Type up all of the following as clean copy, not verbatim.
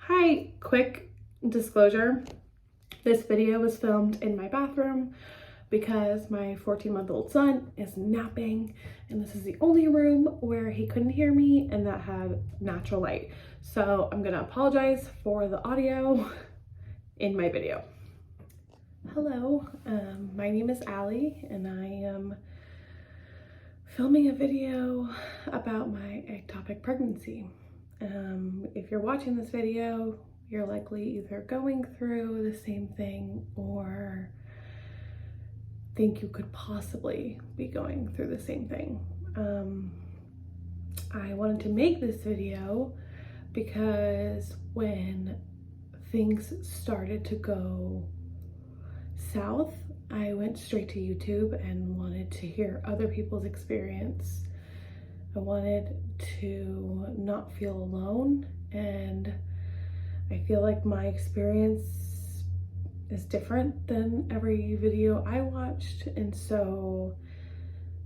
Hi, quick disclosure. This video was filmed in my bathroom because my 14-month-old son is napping and this is the only room where he couldn't hear me and that had natural light. So I'm gonna apologize for the audio in my video. Hello, my name is Allie and I am filming a video about my ectopic pregnancy. If you're watching this video, you're likely either going through the same thing or think you could possibly be going through the same thing. I wanted to make this video because when things started to go south, I went straight to YouTube and wanted to hear other people's experience. I wanted to not feel alone, and I feel like my experience is different than every video I watched, and so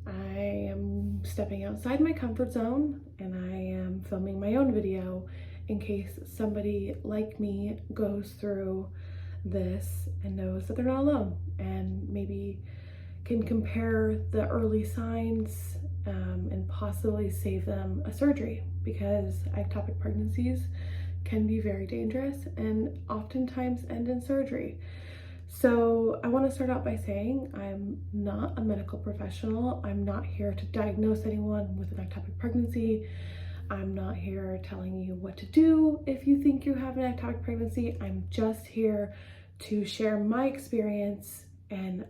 I am stepping outside my comfort zone and I am filming my own video in case somebody like me goes through this and knows that they're not alone and maybe can compare the early signs and possibly save them a surgery, because ectopic pregnancies can be very dangerous and oftentimes end in surgery. So I want to start out by saying I'm not a medical professional. I'm not here to diagnose anyone with an ectopic pregnancy. I'm not here telling you what to do if you think you have an ectopic pregnancy. I'm just here to share my experience and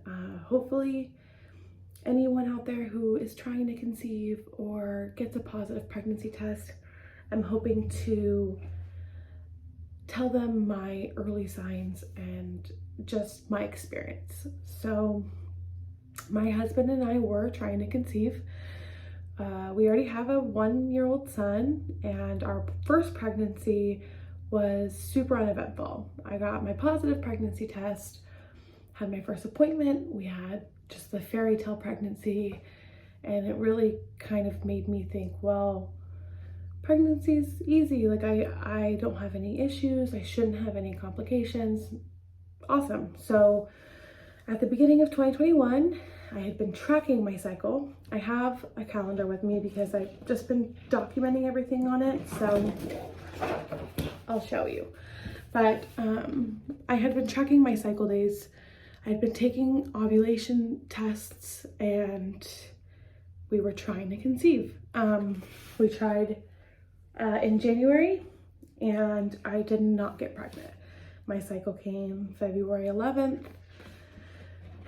hopefully anyone out there who is trying to conceive or gets a positive pregnancy test, I'm hoping to tell them my early signs and just my experience. So my husband and I were trying to conceive. We already have a 1-year-old son, and our first pregnancy was super uneventful. I got my positive pregnancy test, had my first appointment. We had just the fairy tale pregnancy, and it really kind of made me think, well, pregnancy's easy. Like I don't have any issues. I shouldn't have any complications. Awesome. So at the beginning of 2021, I had been tracking my cycle. I have a calendar with me because I've just been documenting everything on it. So I'll show you. But I had been tracking my cycle days. I'd been taking ovulation tests and we were trying to conceive. We tried in January and I did not get pregnant. My cycle came February 11th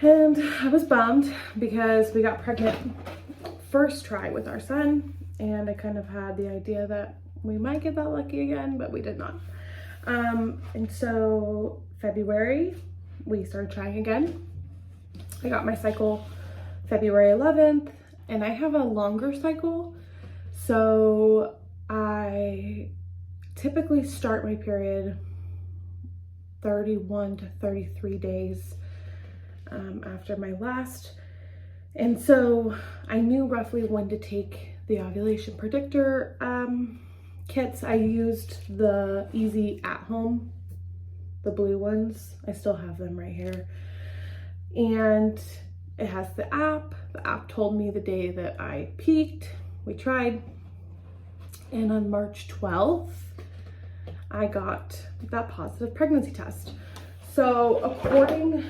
and I was bummed because we got pregnant first try with our son, and I kind of had the idea that we might get that lucky again, but we did not. And so February, we started trying again. I got my cycle February 11th, and I have a longer cycle. So I typically start my period 31 to 33 days after my last. And so I knew roughly when to take the ovulation predictor kits. I used the Easy at Home, the blue ones. I still have them right here. And it has the app. The app told me the day that I peaked. We tried. And on March 12th, I got that positive pregnancy test. So according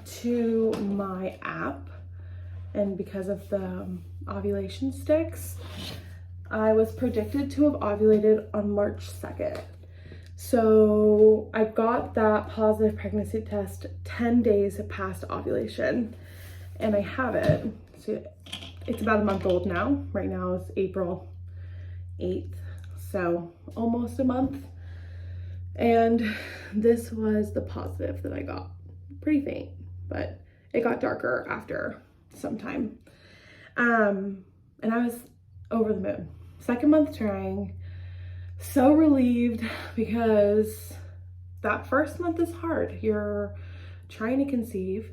to my app, and because of the ovulation sticks, I was predicted to have ovulated on March 2nd. So I got that positive pregnancy test 10 days past ovulation, and I have it. So it's about a month old now. Right now is April 8th, so almost a month. And this was the positive that I got. Pretty faint, but it got darker after some time. And I was over the moon. Second month trying, so relieved, because that first month is hard. You're trying to conceive,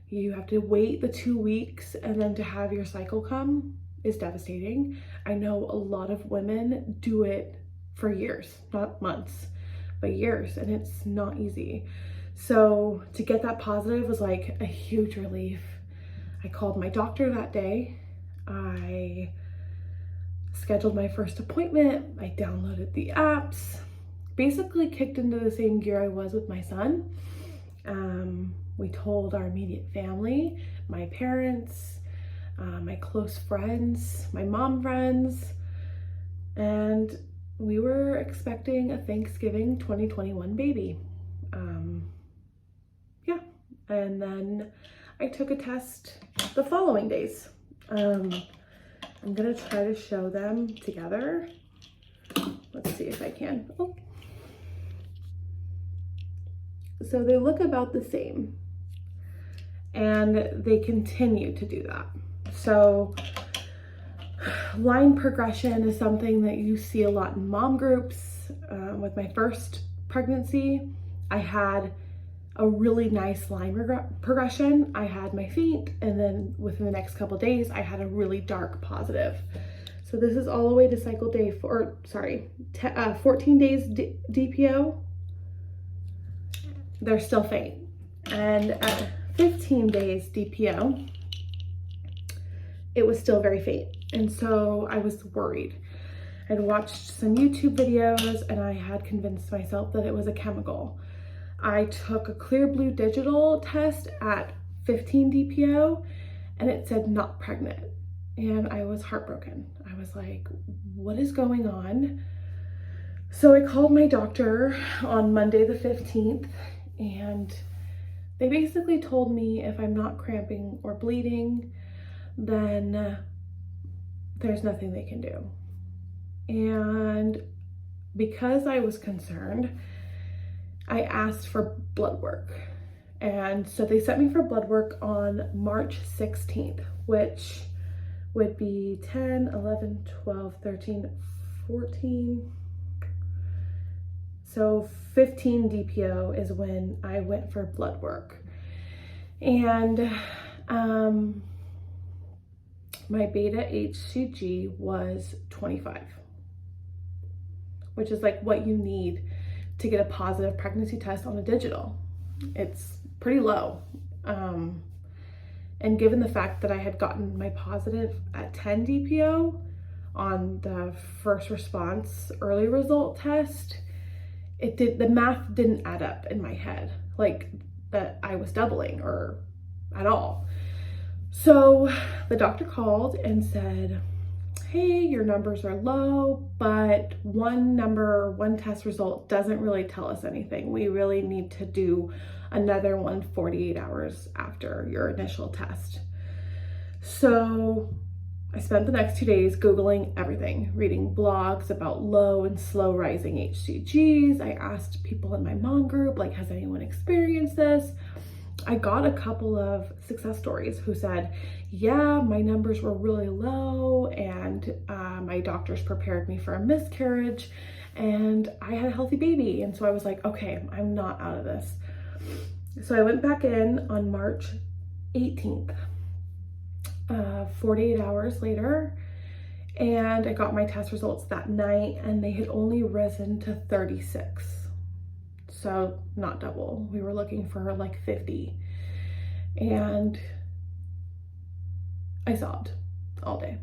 you have to wait the 2 weeks, and then to have your cycle come is devastating. I know a lot of women do it for years, not months, but years, and it's not easy. So to get that positive was like a huge relief. I called my doctor that day. I scheduled my first appointment. I downloaded the apps, basically kicked into the same gear I was with my son. We told our immediate family, my parents, my close friends, my mom friends, and we were expecting a Thanksgiving 2021 baby. Yeah, and then I took a test the following days. I'm gonna try to show them together. Let's see if I can. Oh. So they look about the same, and they continue to do that. So line progression is something that you see a lot in mom groups. With my first pregnancy, I had a really nice line progression. I had my faint, and then within the next couple days, I had a really dark positive. So this is all the way to cycle day 14 days DPO. They're still faint. And at 15 days DPO, it was still very faint. And so I was worried. I'd watched some YouTube videos, and I had convinced myself that it was a chemical. I took a clear blue digital test at 15 DPO, and it said not pregnant. And I was heartbroken. I was like, what is going on? So I called my doctor on Monday the 15th, and they basically told me if I'm not cramping or bleeding, then there's nothing they can do. And because I was concerned, I asked for blood work. And so they sent me for blood work on March 16th, which would be 10, 11, 12, 13, 14. So 15 DPO is when I went for blood work. And my beta HCG was 25, which is like what you need to get a positive pregnancy test on a digital. It's pretty low. And given the fact that I had gotten my positive at 10 DPO on the first response early result test, the math didn't add up in my head, like that I was doubling or at all. So the doctor called and said, hey, your numbers are low, but one test result doesn't really tell us anything. We really need to do another one 48 hours after your initial test. So I spent the next 2 days Googling everything, reading blogs about low and slow rising HCGs. I asked people in my mom group, like, has anyone experienced this? I got a couple of success stories who said, yeah, my numbers were really low, and my doctors prepared me for a miscarriage, and I had a healthy baby. And so I was like, okay, I'm not out of this. So I went back in on March 18th, 48 hours later, and I got my test results that night, and they had only risen to 36. So not double. We were looking for like 50. And I sobbed all day.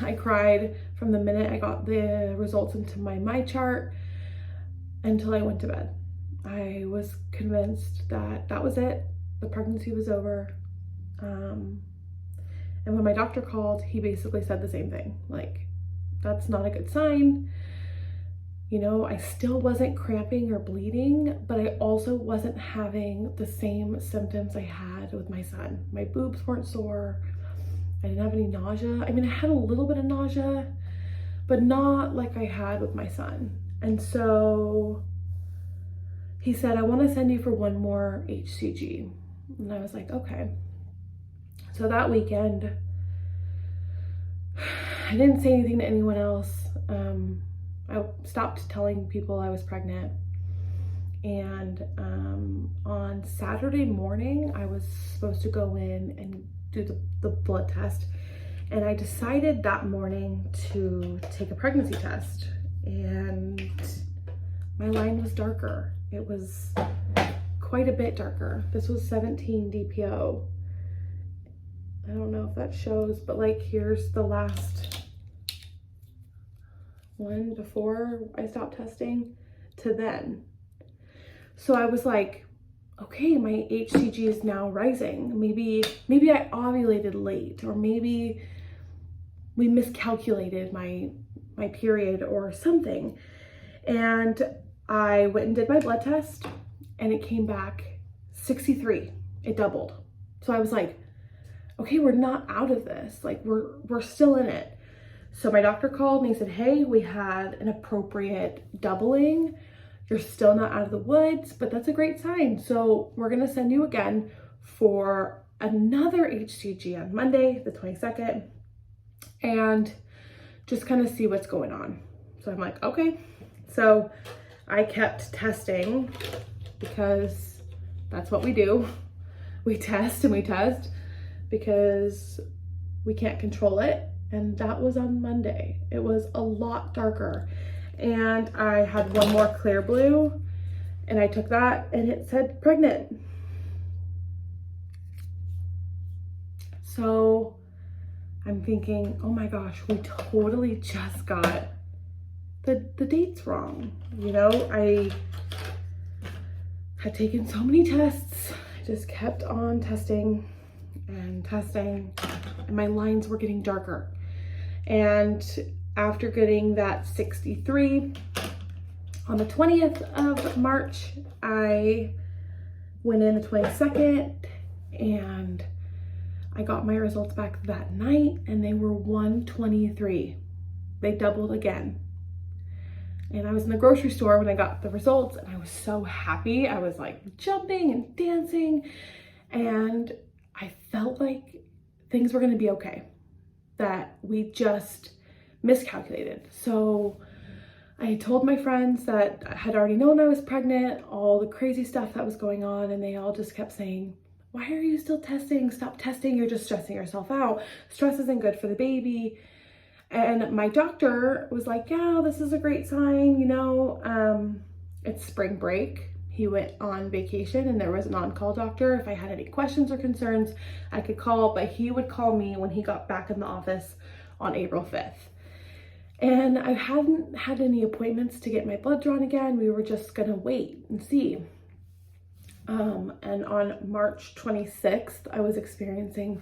I cried from the minute I got the results into my chart until I went to bed. I was convinced that that was it. The pregnancy was over. And when my doctor called, he basically said the same thing. Like, that's not a good sign. You know, I still wasn't cramping or bleeding, but I also wasn't having the same symptoms I had with my son. My boobs weren't sore. I didn't have any nausea. I mean, I had a little bit of nausea, but not like I had with my son. And so he said, I want to send you for one more HCG. And I was like, okay. So that weekend, I didn't say anything to anyone else. I stopped telling people I was pregnant. And on Saturday morning, I was supposed to go in and do the blood test. And I decided that morning to take a pregnancy test. And my line was darker. It was quite a bit darker. This was 17 DPO. I don't know if that shows, but like here's the last one before I stopped testing to then. So I was like, okay, my HCG is now rising. Maybe I ovulated late, or maybe we miscalculated my period or something. And I went and did my blood test and it came back 63. It doubled. So I was like, okay, we're not out of this. Like we're still in it. So my doctor called and he said, hey, we had an appropriate doubling. You're still not out of the woods, but that's a great sign. So we're gonna send you again for another HCG on Monday, the 22nd, and just kind of see what's going on. So I'm like, okay. So I kept testing because that's what we do. We test and we test because we can't control it. And that was on Monday. It was a lot darker. And I had one more clear blue and I took that and it said pregnant. So I'm thinking, oh my gosh, we totally just got the dates wrong. You know, I had taken so many tests. I just kept on testing and testing and my lines were getting darker. And after getting that 63 on the 20th of March, I went in the 22nd and I got my results back that night and they were 123. They doubled again. And I was in the grocery store when I got the results and I was so happy. I was like jumping and dancing and I felt like things were gonna be okay, that we just miscalculated. So I told my friends that I had already known I was pregnant, all the crazy stuff that was going on, and they all just kept saying, why are you still testing? Stop testing, you're just stressing yourself out. Stress isn't good for the baby. And my doctor was like, yeah, this is a great sign, you know, it's spring break. He went on vacation and there was an on-call doctor. If I had any questions or concerns, I could call, but he would call me when he got back in the office on April 5th. And I hadn't had any appointments to get my blood drawn again. We were just gonna wait and see. And on March 26th, I was experiencing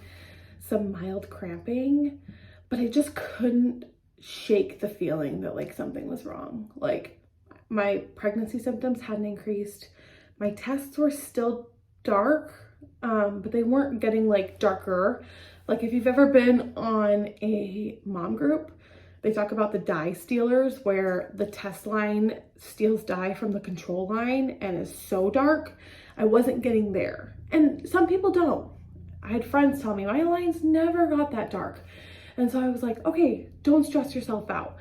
some mild cramping, but I just couldn't shake the feeling that like something was wrong. Like my pregnancy symptoms hadn't increased. My tests were still dark, but they weren't getting like darker. Like if you've ever been on a mom group, they talk about the dye stealers where the test line steals dye from the control line and is so dark. I wasn't getting there. And some people don't. I had friends tell me my lines never got that dark. And so I was like, okay, don't stress yourself out.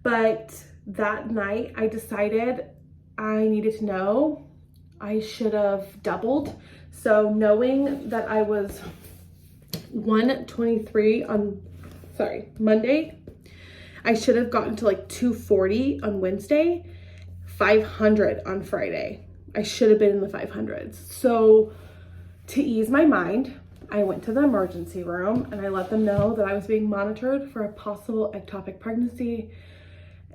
But that night I decided I needed to know I should have doubled. So knowing that I was 123 on, Monday, I should have gotten to like 240 on Wednesday, 500 on Friday. I should have been in the 500s. So to ease my mind, I went to the emergency room and I let them know that I was being monitored for a possible ectopic pregnancy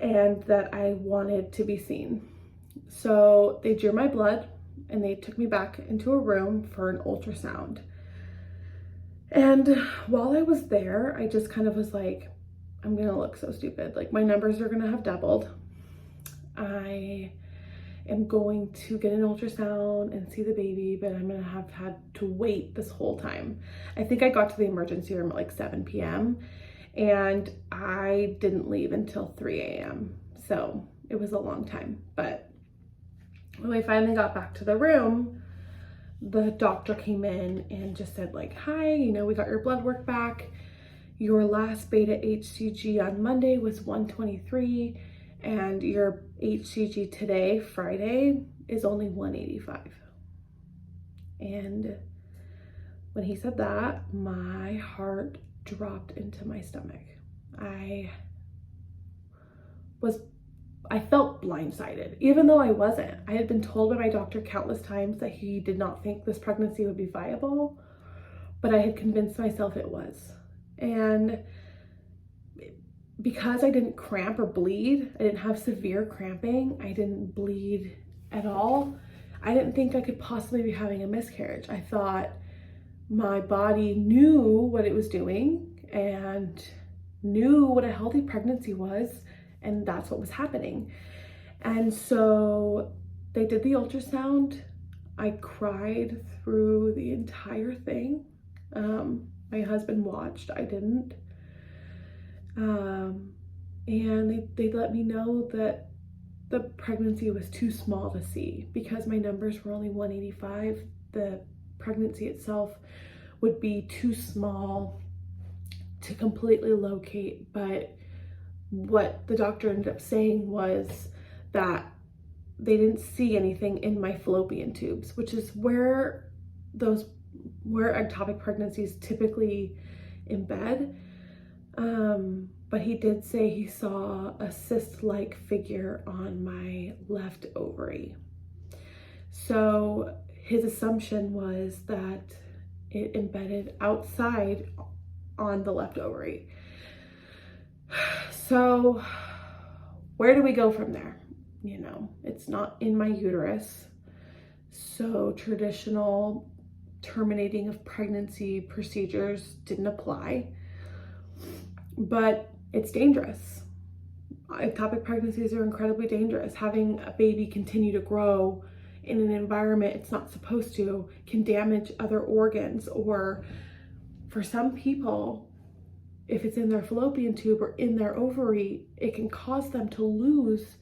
and that I wanted to be seen. So they drew my blood and they took me back into a room for an ultrasound. And while I was there, I just kind of was like, I'm gonna look so stupid. Like my numbers are gonna have doubled. I am going to get an ultrasound and see the baby, but I'm gonna have had to wait this whole time. I think I got to the emergency room at like 7 p.m. and I didn't leave until 3 a.m. So it was a long time. But when we finally got back to the room, the doctor came in and just said like, hi, you know, we got your blood work back. Your last beta HCG on Monday was 123 and your HCG today, Friday, is only 185. And when he said that, my heart dropped into my stomach. I was felt blindsided, even though I wasn't. I had been told by my doctor countless times that he did not think this pregnancy would be viable, but I had convinced myself it was. And because I didn't cramp or bleed, I didn't have severe cramping, I didn't bleed at all, I didn't think I could possibly be having a miscarriage. I thought my body knew what it was doing and knew what a healthy pregnancy was, and that's what was happening. And so they did the ultrasound. I cried through the entire thing. My husband watched, I didn't. And they let me know that the pregnancy was too small to see because my numbers were only 185. The pregnancy itself would be too small to completely locate. But what the doctor ended up saying was that they didn't see anything in my fallopian tubes, which is where ectopic pregnancies typically embed. But he did say he saw a cyst-like figure on my left ovary. So his assumption was that it embedded outside on the left ovary. So where do we go from there? You know, it's not in my uterus. So traditional terminating of pregnancy procedures didn't apply. But it's dangerous. Ectopic pregnancies are incredibly dangerous. Having a baby continue to grow in an environment it's not supposed to can damage other organs, or for some people, if it's in their fallopian tube or in their ovary, it can cause them to lose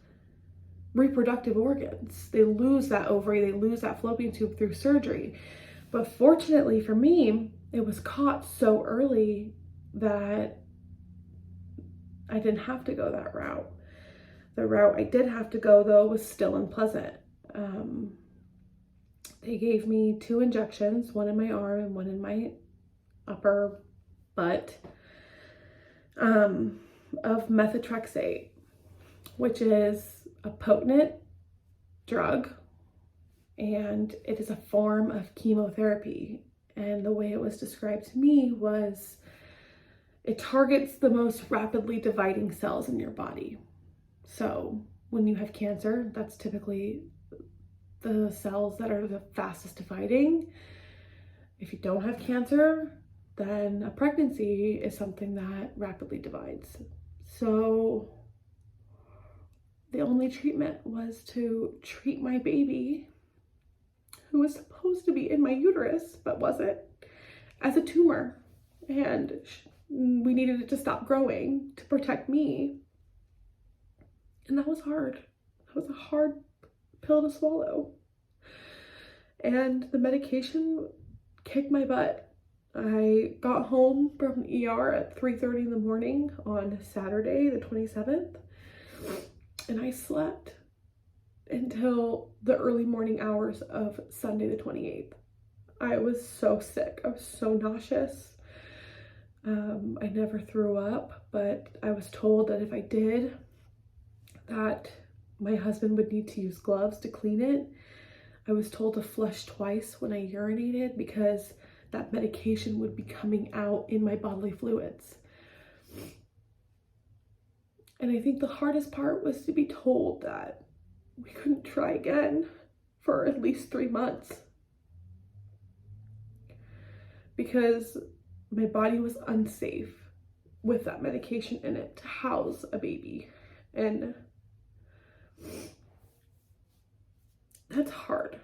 reproductive organs. They lose that ovary, they lose that fallopian tube through surgery. But fortunately for me, it was caught so early that I didn't have to go that route. The route I did have to go, though, was still unpleasant. They gave me 2 injections, one in my arm and one in my upper butt, of Methotrexate, which is a potent drug, and it is a form of chemotherapy. And the way it was described to me was it targets the most rapidly dividing cells in your body. So when you have cancer, that's typically the cells that are the fastest dividing. If you don't have cancer, then a pregnancy is something that rapidly divides. So the only treatment was to treat my baby, who was supposed to be in my uterus, but wasn't, as a tumor. And we needed it to stop growing to protect me. And that was hard. That was a hard pill to swallow. And the medication kicked my butt. I got home from ER at 3:30 in the morning on Saturday, the 27th, and I slept until the early morning hours of Sunday, the 28th. I was so sick. I was so nauseous. I never threw up, but I was told that if I did, that my husband would need to use gloves to clean it. I was told to flush twice when I urinated because that medication would be coming out in my bodily fluids. And I think the hardest part was to be told that we couldn't try again for at least 3 months, because my body was unsafe with that medication in it to house a baby. And that's hard.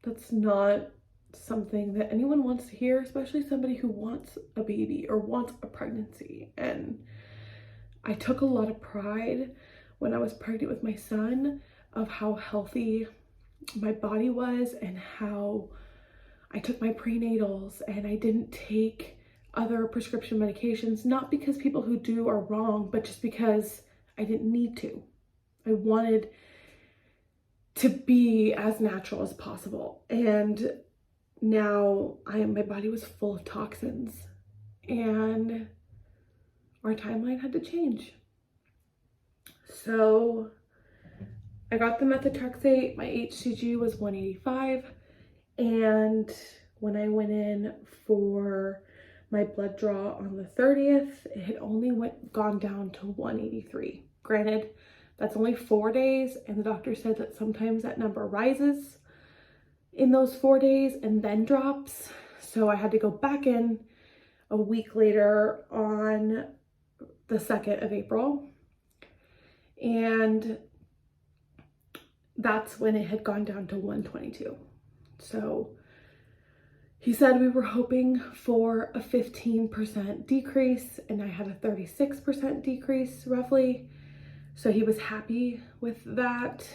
That's not something that anyone wants to hear, especially somebody who wants a baby or wants a pregnancy. And I took a lot of pride when I was pregnant with my son of how healthy my body was and how I took my prenatals and I didn't take other prescription medications, not because people who do are wrong, but just because I didn't need to. I wanted to be as natural as possible. And now my body was full of toxins and our timeline had to change. So I got the methotrexate, my HCG was 185, and when I went in for my blood draw on the 30th, it had only gone down to 183. Granted, that's only 4 days, and the doctor said that sometimes that number rises in those 4 days and then drops. So I had to go back in a week later on the 2nd of April, and that's when it had gone down to 122. So he said we were hoping for a 15% decrease, and I had a 36% decrease roughly. So he was happy with that.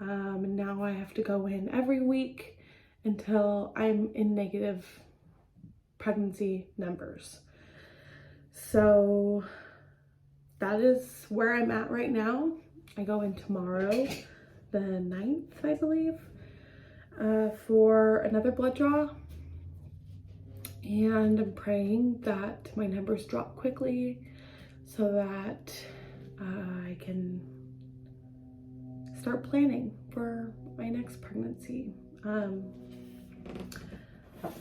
And now I have to go in every week until I'm in negative pregnancy numbers. So that is where I'm at right now. I go in tomorrow, the 9th, I believe, for another blood draw. And I'm praying that my numbers drop quickly so that I can start planning for my next pregnancy.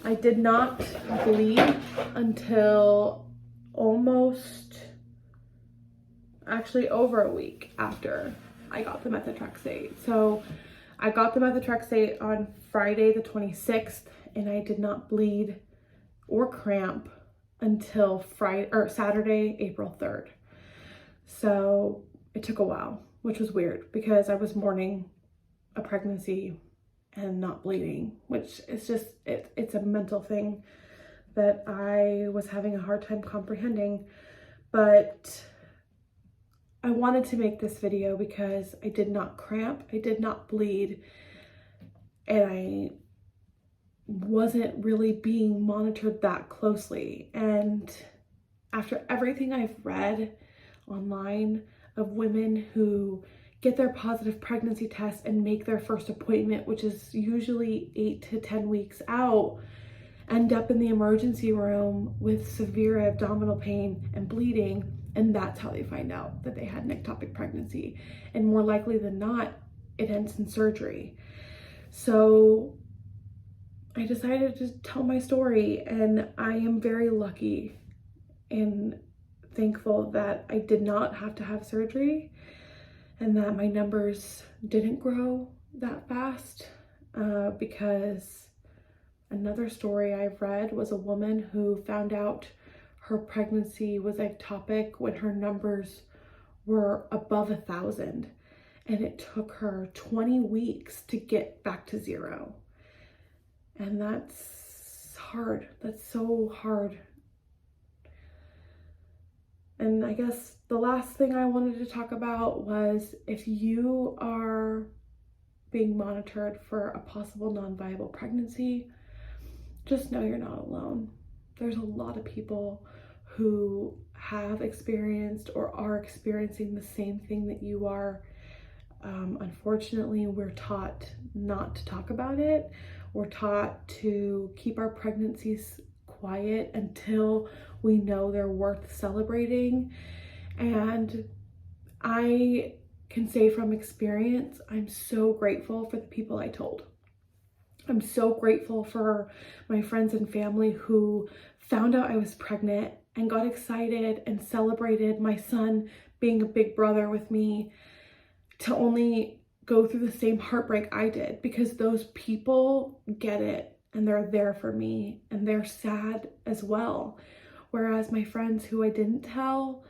I did not bleed until almost, actually over a week after I got the methotrexate. So I got the methotrexate on Friday the 26th, and I did not bleed or cramp until Saturday, April 3rd. So it took a while, which was weird because I was mourning a pregnancy and not bleeding, which is just, it's a mental thing that I was having a hard time comprehending. But I wanted to make this video because I did not cramp, I did not bleed, and I wasn't really being monitored that closely. And after everything I've read online of women who get their positive pregnancy test and make their first appointment, which is usually 8 to 10 weeks out, end up in the emergency room with severe abdominal pain and bleeding, and that's how they find out that they had an ectopic pregnancy. And more likely than not, it ends in surgery. So I decided to tell my story, and I am very lucky and thankful that I did not have to have surgery and that my numbers didn't grow that fast, because another story I've read was a woman who found out her pregnancy was ectopic when her numbers were above 1,000, and it took her 20 weeks to get back to 0. And that's hard. That's so hard. And I guess the last thing I wanted to talk about was, if you are being monitored for a possible non-viable pregnancy, just know you're not alone. There's a lot of people who have experienced or are experiencing the same thing that you are. Unfortunately, we're taught not to talk about it. We're taught to keep our pregnancies quiet until we know they're worth celebrating. And I can say from experience, I'm so grateful for the people I told. I'm so grateful for my friends and family who found out I was pregnant and got excited and celebrated my son being a big brother with me, to only go through the same heartbreak I did, because those people get it and they're there for me and they're sad as well. Whereas my friends who I didn't tell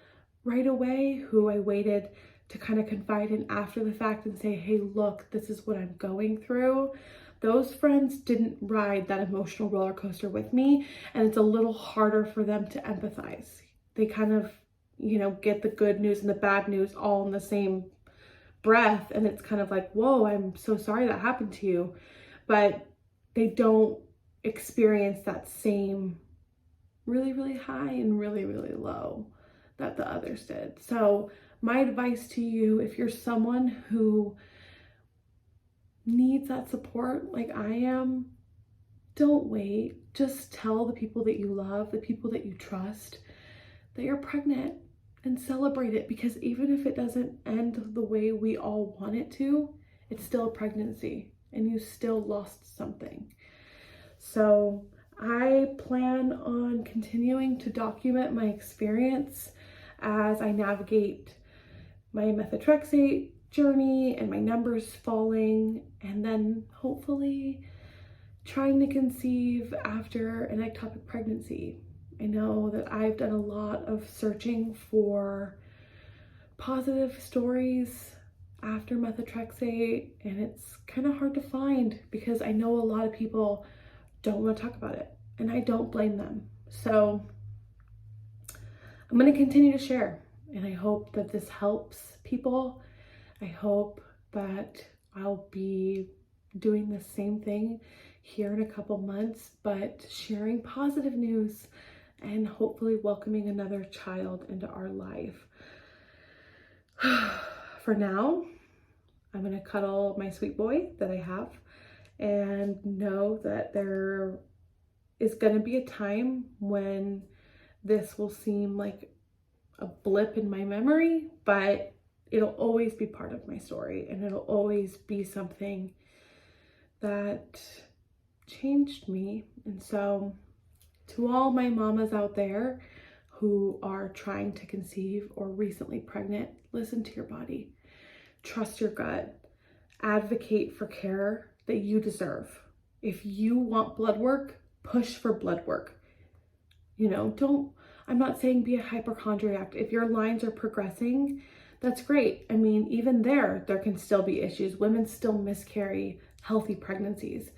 right away, who I waited to kind of confide in after the fact and say, hey, look, this is what I'm going through, those friends didn't ride that emotional roller coaster with me, and it's a little harder for them to empathize. They kind of, get the good news and the bad news all in the same breath, and it's kind of like, whoa, I'm so sorry that happened to you, but they don't experience that same really, really high and really, really low that the others did. So my advice to you, if you're someone who needs that support like I am, don't wait. Just tell the people that you love, the people that you trust, that you're pregnant, and celebrate it, because even if it doesn't end the way we all want it to, It's still a pregnancy and you still lost something. So I plan on continuing to document my experience as I navigate my methotrexate journey and my numbers falling, and then hopefully trying to conceive after an ectopic pregnancy. I know that I've done a lot of searching for positive stories after methotrexate, and it's kind of hard to find because I know a lot of people don't want to talk about it, and I don't blame them. So I'm going to continue to share, and I hope that this helps people. I hope that I'll be doing the same thing here in a couple months, but sharing positive news and hopefully welcoming another child into our life. For now, I'm going to cuddle my sweet boy that I have and know that there is going to be a time when this will seem like a blip in my memory, but it'll always be part of my story, and it'll always be something that changed me. And so to all my mamas out there who are trying to conceive or recently pregnant, listen to your body, trust your gut, advocate for care that you deserve. If you want blood work, push for blood work. I'm not saying be a hypochondriac. If your lines are progressing, that's great. I mean, even there can still be issues. Women still miscarry healthy pregnancies.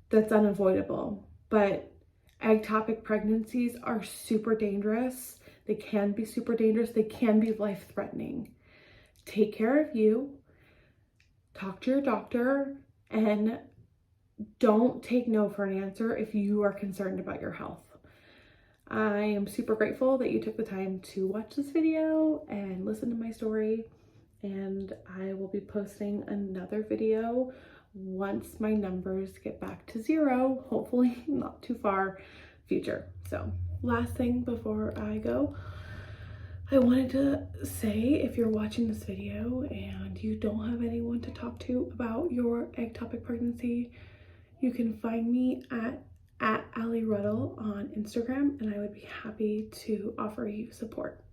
That's unavoidable. But ectopic pregnancies are super dangerous. They can be super dangerous. They can be life-threatening. Take care of you. Talk to your doctor, and don't take no for an answer if you are concerned about your health. I am super grateful that you took the time to watch this video and listen to my story, and I will be posting another video once my numbers get back to 0, hopefully not too far future. So last thing before I go, I wanted to say, if you're watching this video and you don't have anyone to talk to about your ectopic pregnancy, you can find me at Allie Ruddle on Instagram, and I would be happy to offer you support.